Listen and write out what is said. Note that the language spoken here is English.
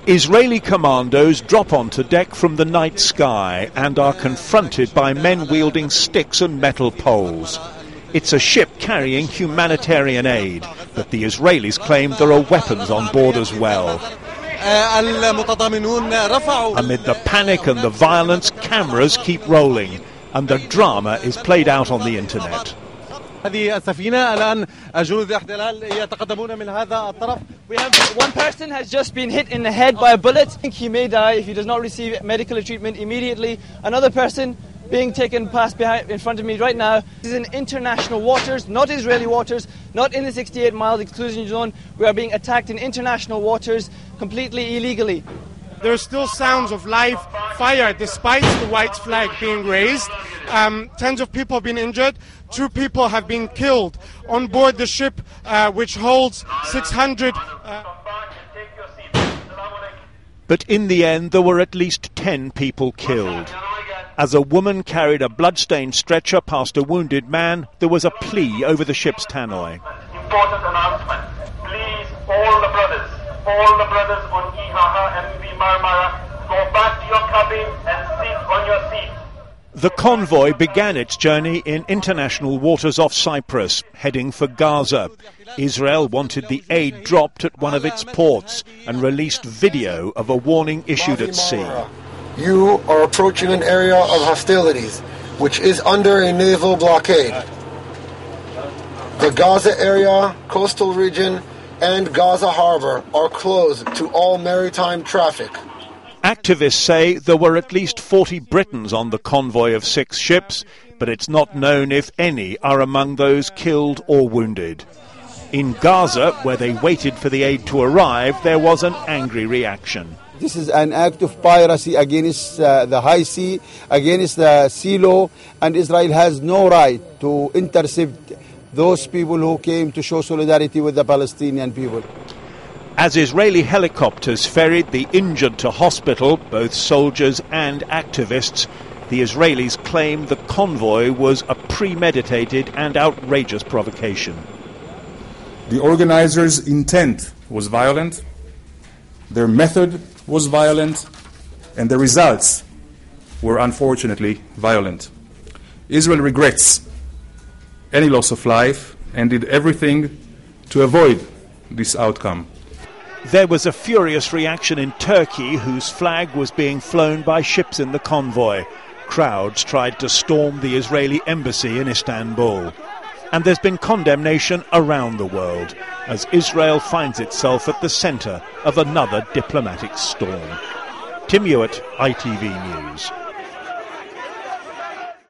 Israeli commandos drop onto deck from the night sky and are confronted by men wielding sticks and metal poles. It's a ship carrying humanitarian aid, but the Israelis claim there are weapons on board as well. Amid the panic and the violence, cameras keep rolling, and the drama is played out on the internet. We have one person has just been hit in the head by a bullet. I think he may die if he does not receive medical treatment immediately. Another person being taken past in front of me right now. This is in international waters, not Israeli waters, not in the 68-mile exclusion zone. We are being attacked in international waters completely illegally. There are still sounds of live fire despite the white flag being raised. Tens of people have been injured. 2 people have been killed on board the ship, which holds 600. But in the end, there were at least 10 people killed. As a woman carried a blood-stained stretcher past a wounded man, there was a plea over the ship's tannoy. Important announcement. Please, all the brothers on Ihaha and Marmara, go back to your cabin and sit on your seat. The convoy began its journey in international waters off Cyprus, heading for Gaza. Israel wanted the aid dropped at one of its ports and released video of a warning issued at sea. You are approaching an area of hostilities, which is under a naval blockade. The Gaza area, coastal region, and Gaza harbor are closed to all maritime traffic. Activists say there were at least 40 Britons on the convoy of 6 ships, but it's not known if any are among those killed or wounded. In Gaza, where they waited for the aid to arrive, there was an angry reaction. This is an act of piracy against the high sea, against the sea law, and Israel has no right to intercept those people who came to show solidarity with the Palestinian people. As Israeli helicopters ferried the injured to hospital, both soldiers and activists, the Israelis claim the convoy was a premeditated and outrageous provocation. The organizers' intent was violent, their method was violent, and the results were unfortunately violent. Israel regrets any loss of life and did everything to avoid this outcome. There was a furious reaction in Turkey, whose flag was being flown by ships in the convoy. Crowds tried to storm the Israeli embassy in Istanbul. And there's been condemnation around the world as Israel finds itself at the centre of another diplomatic storm. Tim Hewitt, ITV News.